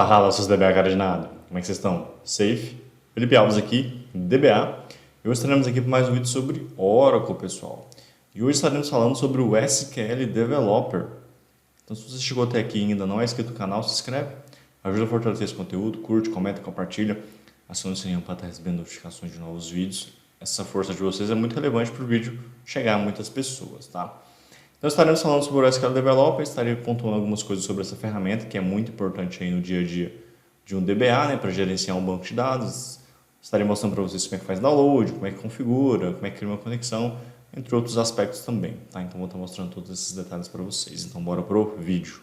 Fala, seus DBA cara de nada. Como é que vocês estão? Safe? Felipe Alves aqui, DBA. E hoje estaremos aqui para mais um vídeo sobre Oracle, pessoal. E hoje estaremos falando sobre o SQL Developer. Então, se você chegou até aqui e ainda não é inscrito no canal, se inscreve. Ajuda a fortalecer esse conteúdo, curte, comenta, compartilha. Aciona o sininho para estar recebendo notificações de novos vídeos. Essa força de vocês é muito relevante para o vídeo chegar a muitas pessoas, tá? Então estaremos falando sobre o SQL Developer, estarei pontuando algumas coisas sobre essa ferramenta, que é muito importante aí no dia a dia de um DBA, né, para gerenciar um banco de dados. Estarei mostrando para vocês como é que faz download, como é que configura, como é que cria uma conexão, entre outros aspectos também, tá? Então vou estar mostrando todos esses detalhes para vocês. Então bora pro vídeo.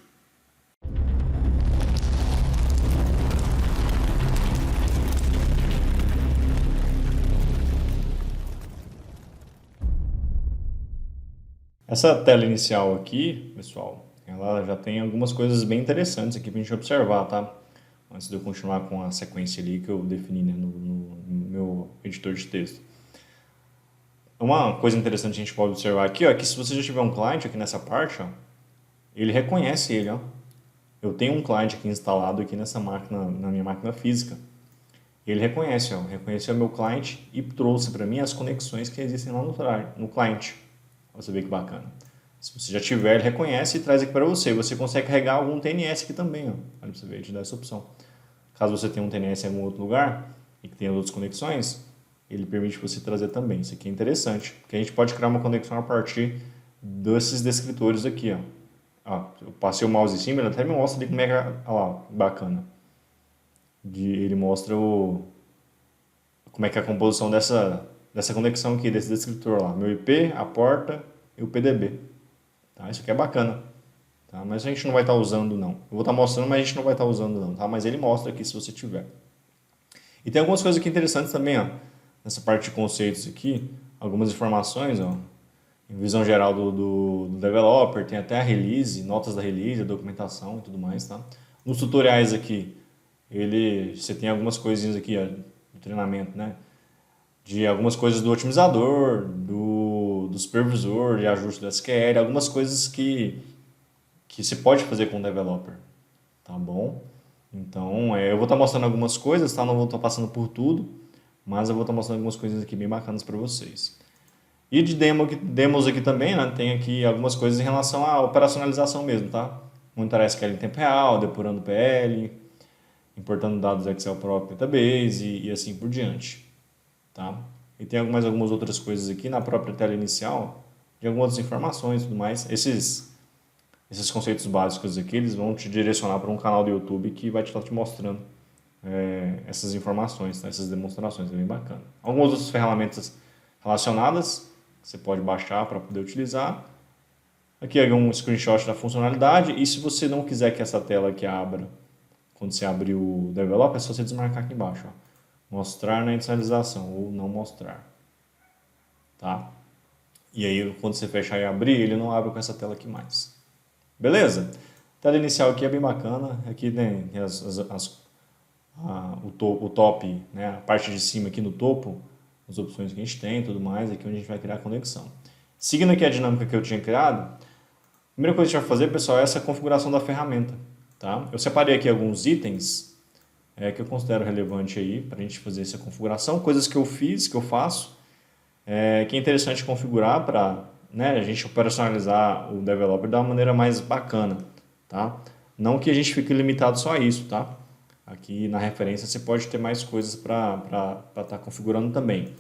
Essa tela inicial aqui, pessoal, ela já tem algumas coisas bem interessantes aqui para a gente observar, tá? Antes de eu continuar com a sequência ali que eu defini, né, no meu editor de texto. Uma coisa interessante que a gente pode observar aqui, ó, é que se você já tiver um cliente aqui nessa parte, ó, ele reconhece ele, ó. Eu tenho um cliente aqui instalado aqui nessa máquina, na minha máquina física. Ele reconhece, ó, reconheceu o meu cliente e trouxe para mim as conexões que existem lá no cliente. Você vê que bacana. Se você já tiver, ele reconhece e traz aqui para você. Você consegue carregar algum TNS aqui também. Ó. Olha para você ver, ele te dá essa opção. Caso você tenha um TNS em algum outro lugar e que tenha outras conexões, ele permite você trazer também. Isso aqui é interessante, porque a gente pode criar uma conexão a partir desses descritores aqui. Ó, eu passei o mouse em cima, ele até me mostra ali como é que é. Olha lá, bacana. Ele mostra como é que é a composição dessa conexão aqui, desse descritor lá. Meu IP, a porta e o PDB. Tá? Isso aqui é bacana. Tá? Mas a gente não vai estar usando, não. Eu vou estar mostrando, mas a gente não vai estar usando, não. Tá? Mas ele mostra aqui se você tiver. E tem algumas coisas aqui interessantes também, ó. Nessa parte de conceitos aqui. Algumas informações, ó. Em visão geral do developer. Tem até a release, notas da release, a documentação e tudo mais, tá? Nos tutoriais aqui, você tem algumas coisinhas aqui, ó, do treinamento, né? De algumas coisas do otimizador, do supervisor, de ajuste do SQL, algumas coisas que se pode fazer com o developer, tá bom? Então, eu vou estar mostrando algumas coisas, tá? Não vou estar passando por tudo, mas eu vou estar mostrando algumas coisas aqui bem bacanas para vocês. E de demos aqui também, né? Tem aqui algumas coisas em relação à operacionalização mesmo, tá? Monitorar SQL em tempo real, depurando PL, importando dados Excel para o database e assim por diante. Tá? E tem algumas outras coisas aqui na própria tela inicial, de algumas outras informações e tudo mais. Esses conceitos básicos aqui, eles vão te direcionar para um canal do YouTube que vai estar te mostrando essas informações, tá? Essas demonstrações, é bem bacana. Algumas outras ferramentas relacionadas que você pode baixar para poder utilizar. Aqui é um screenshot da funcionalidade e se você não quiser que essa tela aqui abra, quando você abrir o Developer, é só você desmarcar aqui embaixo, ó. Mostrar na inicialização ou não mostrar, tá? E aí, quando você fechar e abrir, ele não abre com essa tela aqui mais. Beleza? A tela inicial aqui é bem bacana. Aqui tem o top, né? A parte de cima aqui no topo, as opções que a gente tem e tudo mais, aqui onde a gente vai criar a conexão. Seguindo aqui a dinâmica que eu tinha criado, a primeira coisa que a gente vai fazer, pessoal, é essa configuração da ferramenta, tá? Eu separei aqui alguns itens que eu considero relevante aí para a gente fazer essa configuração, coisas que eu fiz, que eu faço, que é interessante configurar para, né, a gente operacionalizar o developer da maneira mais bacana, tá? Não que a gente fique limitado só a isso, tá? Aqui na referência você pode ter mais coisas para estar configurando também.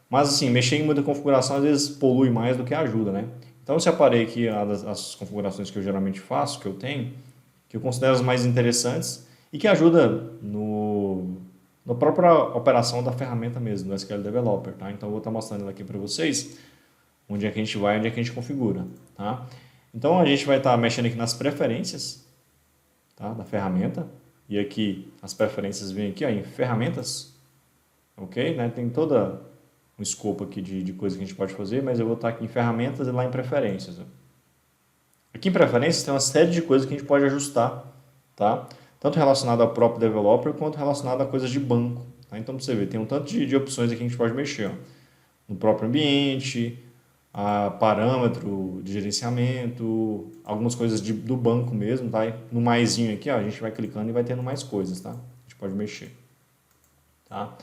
Mas assim, mexer em muita configuração às vezes polui mais do que ajuda, né? Então eu separei aqui as configurações que eu geralmente faço, que eu tenho, que eu considero as mais interessantes, e que ajuda na própria operação da ferramenta mesmo, do SQL Developer, tá? Então eu vou estar mostrando ela aqui para vocês, onde é que a gente vai, onde é que a gente configura, tá? Então a gente vai estar mexendo aqui nas preferências, tá? Da ferramenta, e aqui as preferências vêm aqui, ó, em ferramentas, ok? Né? Tem toda um escopo aqui de coisa que a gente pode fazer, mas eu vou estar aqui em ferramentas e lá em preferências, ó. Aqui em preferências tem uma série de coisas que a gente pode ajustar, tá? Tanto relacionado ao próprio developer, quanto relacionado a coisas de banco. Tá? Então, você vê, tem um tanto de opções aqui que a gente pode mexer. Ó. No próprio ambiente, a parâmetro de gerenciamento, algumas coisas do banco mesmo, tá? No maisinho aqui, ó, a gente vai clicando e vai tendo mais coisas, tá? A gente pode mexer, tá?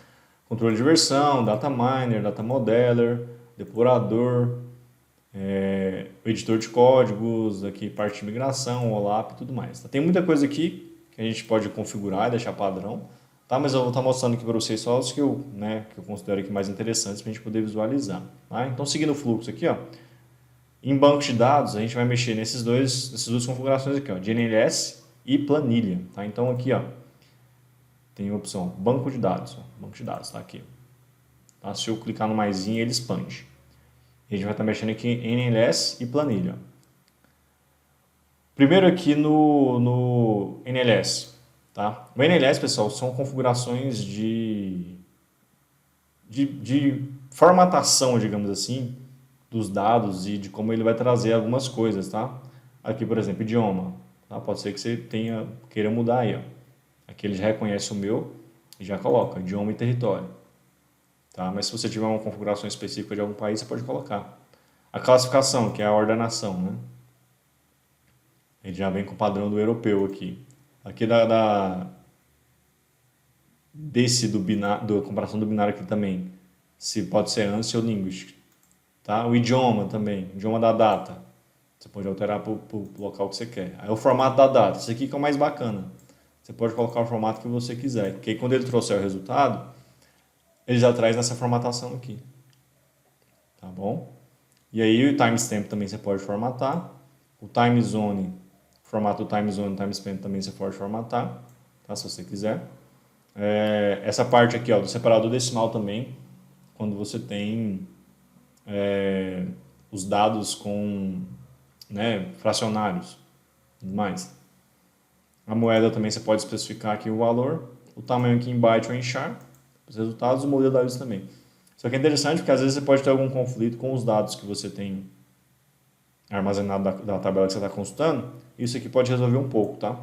Controle de versão, data miner, data modeler, depurador, o editor de códigos, aqui parte de migração, OLAP e tudo mais. Tá? Tem muita coisa aqui que a gente pode configurar e deixar padrão, tá? Mas eu vou estar mostrando aqui para vocês só os que eu considero aqui mais interessantes para a gente poder visualizar. Tá? Então, seguindo o fluxo aqui, ó, em banco de dados, a gente vai mexer nessas duas configurações aqui, ó, de NLS e planilha. Tá? Então, aqui, ó, tem a opção banco de dados. Ó, banco de dados, tá aqui. Tá? Se eu clicar no maisinho, ele expande. A gente vai estar mexendo aqui em NLS e planilha. Primeiro aqui no NLS. Tá? O NLS, pessoal, são configurações de formatação, digamos assim, dos dados e de como ele vai trazer algumas coisas. Tá? Aqui, por exemplo, idioma. Tá? Pode ser que você queira mudar aí. Ó. Aqui ele já reconhece o meu e já coloca idioma e território. Tá? Mas se você tiver uma configuração específica de algum país, você pode colocar. A classificação, que é a ordenação, né? Ele já vem com o padrão do europeu aqui. Aqui da comparação do binário aqui também, se pode ser ANSI ou Linguist. Tá? O idioma também, idioma da data. Você pode alterar para o local que você quer. Aí o formato da data, esse aqui que é o mais bacana. Você pode colocar o formato que você quiser, porque aí quando ele trouxer o resultado, ele já traz nessa formatação aqui. Tá bom? E aí o timestamp também você pode formatar. O time zone, formato do time zone, timestamp também você pode formatar, tá? Se você quiser. Essa parte aqui, ó, do separador decimal também, quando você tem os dados com, né, fracionários e tudo mais. A moeda também você pode especificar aqui o valor, o tamanho aqui em byte ou em char, os resultados, o modelo da dados também. Só que é interessante porque às vezes você pode ter algum conflito com os dados que você tem armazenado da tabela que você está consultando. Isso aqui pode resolver um pouco, tá?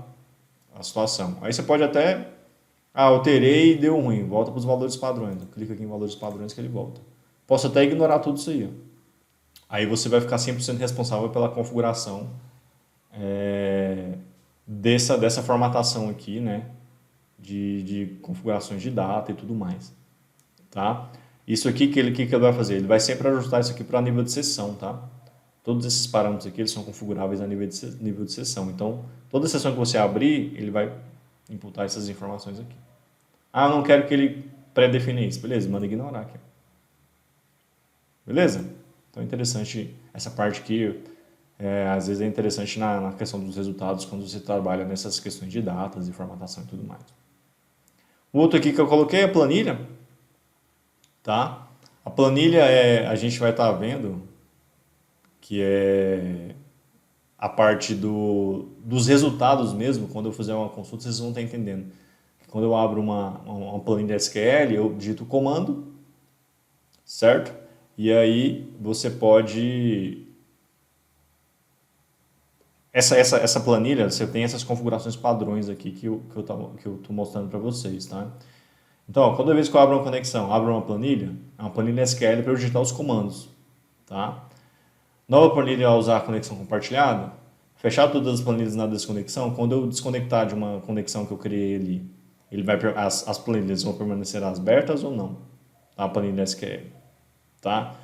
A situação. Aí você pode até... alterei e deu ruim. Volta para os valores padrões. Clica aqui em valores padrões que ele volta. Posso até ignorar tudo isso aí. Ó. Aí você vai ficar 100% responsável pela configuração dessa formatação aqui, né? De configurações de data e tudo mais. Tá? Isso aqui que ele vai fazer? Ele vai sempre ajustar isso aqui para nível de sessão, tá? Todos esses parâmetros aqui eles são configuráveis a nível de sessão. Então, toda sessão que você abrir, ele vai imputar essas informações aqui. Ah, eu não quero que ele pré-defina isso. Beleza, manda ignorar aqui. Beleza? Então é interessante essa parte aqui. Às vezes é interessante na questão dos resultados quando você trabalha nessas questões de datas e formatação e tudo mais. O outro aqui que eu coloquei é a planilha. Tá? A planilha a gente vai estar vendo que é a parte dos resultados mesmo. Quando eu fizer uma consulta, vocês vão estar entendendo. Quando eu abro uma planilha SQL, eu digito o comando, certo? E aí você pode... Essa planilha, você tem essas configurações padrões aqui que eu estou mostrando para vocês, tá? Então, ó, toda vez que eu abro uma conexão, abro uma planilha, é uma planilha SQL para eu digitar os comandos, tá? Nova planilha a usar a conexão compartilhada, fechar todas as planilhas na desconexão, quando eu desconectar de uma conexão que eu criei ali, as planilhas vão permanecer abertas ou não? Tá? A planilha SQL, tá?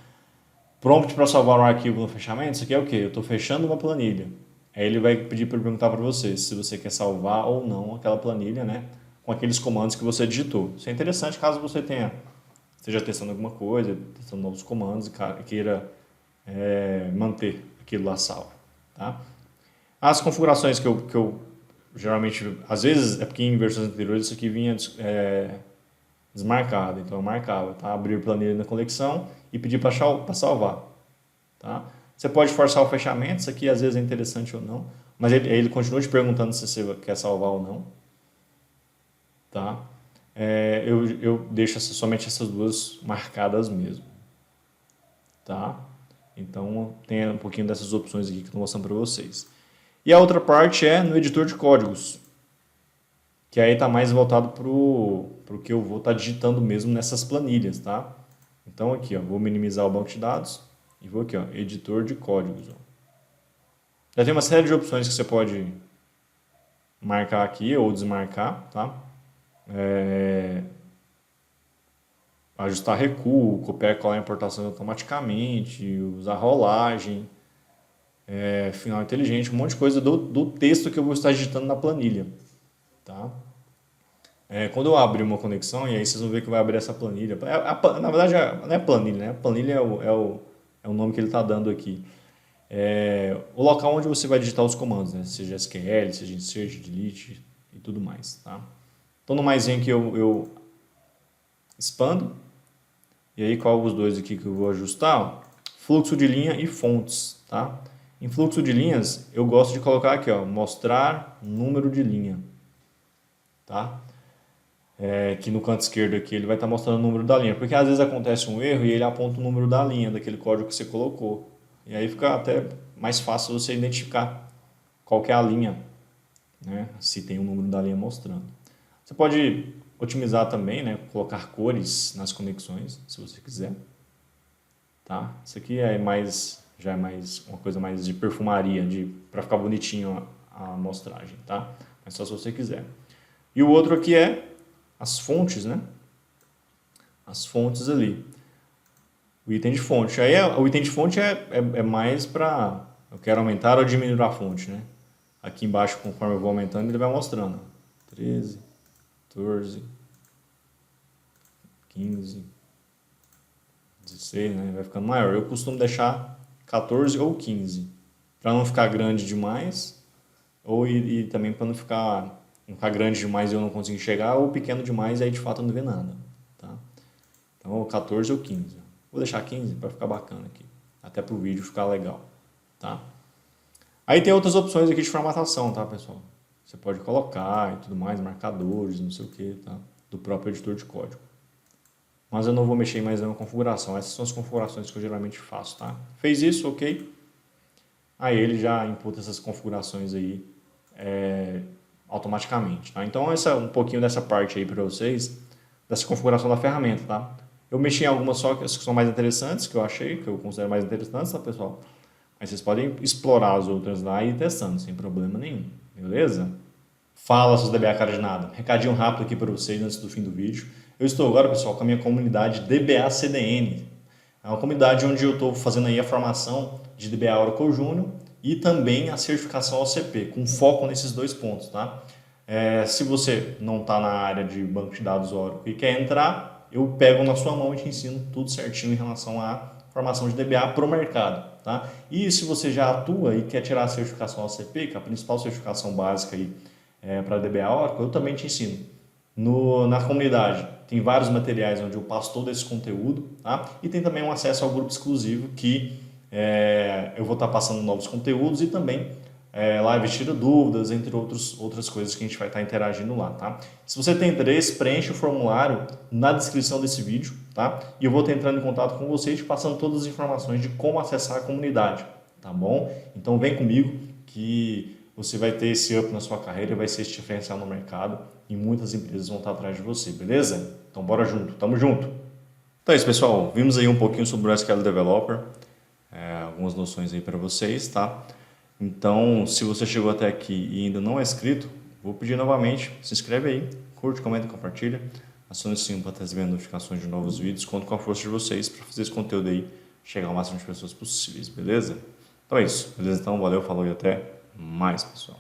Prompt para salvar um arquivo no fechamento, isso aqui é o quê? Eu estou fechando uma planilha. Aí ele vai pedir para perguntar para você se você quer salvar ou não aquela planilha, né? Com aqueles comandos que você digitou. Isso é interessante caso você esteja testando alguma coisa, testando novos comandos e queira manter aquilo lá salvo. Tá? As configurações que eu geralmente, às vezes é porque em versões anteriores isso aqui vinha desmarcado, então eu marcava, tá? Abrir planilha na conexão e pedir para salvar. Tá? Você pode forçar o fechamento, isso aqui às vezes é interessante ou não, mas ele continua te perguntando se você quer salvar ou não. Tá? Eu deixo somente essas duas marcadas mesmo. Tá? Então tem um pouquinho dessas opções aqui que eu estou mostrando para vocês. E a outra parte é no editor de códigos, que aí está mais voltado para o que eu vou estar digitando mesmo nessas planilhas. Tá? Então aqui, ó, vou minimizar o banco de dados e vou aqui, ó, editor de códigos. Ó. Já tem uma série de opções que você pode marcar aqui ou desmarcar, tá? Ajustar recuo, copiar e colar importações automaticamente, usar rolagem, final inteligente, um monte de coisa do texto que eu vou estar digitando na planilha, tá? Quando eu abrir uma conexão, e aí vocês vão ver que vai abrir essa planilha. Na verdade, não é planilha, né? Planilha é o nome que ele está dando aqui. O local onde você vai digitar os comandos, né? Seja SQL, seja insert, delete e tudo mais, tá? Então, no maisinho aqui eu expando. E aí, qual os dois aqui que eu vou ajustar? Fluxo de linha e fontes, tá? Em fluxo de linhas, eu gosto de colocar aqui, ó, mostrar número de linha, tá? Que no canto esquerdo aqui ele vai estar mostrando o número da linha, porque às vezes acontece um erro e ele aponta o número da linha daquele código que você colocou. E aí fica até mais fácil você identificar qual que é a linha, né? Se tem o número da linha mostrando. Você pode otimizar também, né? Colocar cores nas conexões, se você quiser. Tá? Isso aqui já é mais uma coisa mais de perfumaria, para ficar bonitinho a amostragem, tá? Mas só se você quiser. E o outro aqui é as fontes, né? As fontes ali. O item de fonte. Aí o item de fonte é mais para eu quero aumentar ou diminuir a fonte, né? Aqui embaixo, conforme eu vou aumentando, ele vai mostrando. 13, 14, 15, 16, né? Vai ficando maior. Eu costumo deixar 14 ou 15, para não ficar grande demais, e também para não ficar grande demais e eu não conseguir chegar, ou pequeno demais e aí de fato eu não vê nada, tá? Então 14 ou 15. Vou deixar 15 para ficar bacana aqui, até para o vídeo ficar legal, tá? Aí tem outras opções aqui de formatação, tá, pessoal? Você pode colocar e tudo mais, marcadores, não sei o que, tá? Do próprio editor de código. Mas eu não vou mexer mais na configuração. Essas são as configurações que eu geralmente faço, tá? Fez isso, ok? Aí ele já imputa essas configurações aí automaticamente, tá? Então essa é um pouquinho dessa parte aí para vocês, dessa configuração da ferramenta, tá? Eu mexi em algumas só que são mais interessantes, que eu considero mais interessantes, tá, pessoal? Mas vocês podem explorar as outras lá e ir testando, sem problema nenhum, beleza? Fala, seus DBA cara de nada. Recadinho rápido aqui para vocês antes do fim do vídeo. Eu estou agora, pessoal, com a minha comunidade DBA CDN. É uma comunidade onde eu estou fazendo aí a formação de DBA Oracle Júnior e também a certificação OCP, com foco nesses dois pontos, tá? Se você não está na área de banco de dados Oracle e quer entrar, eu pego na sua mão e te ensino tudo certinho em relação à formação de DBA para o mercado, tá? E se você já atua e quer tirar a certificação OCP, que é a principal certificação básica aí para DBA Oracle, eu também te ensino. Na comunidade tem vários materiais onde eu passo todo esse conteúdo, tá? E tem também um acesso ao grupo exclusivo que eu vou estar passando novos conteúdos e também live tira dúvidas, entre outras coisas que a gente vai estar interagindo lá, tá? Se você tem interesse, preenche o formulário na descrição desse vídeo, tá? E eu vou estar entrando em contato com você e te passando todas as informações de como acessar a comunidade, tá bom? Então vem comigo que você vai ter esse up na sua carreira, vai ser esse diferencial no mercado e muitas empresas vão estar atrás de você, beleza? Então bora junto, tamo junto! Então é isso, pessoal, vimos aí um pouquinho sobre o SQL Developer, algumas noções aí para vocês, tá? Então, se você chegou até aqui e ainda não é inscrito, vou pedir novamente, se inscreve aí, curte, comenta e compartilha, acione o sininho para receber notificações de novos vídeos, conto com a força de vocês para fazer esse conteúdo aí chegar ao máximo de pessoas possíveis, beleza? Então é isso, beleza? Então valeu, falou e até mais, pessoal.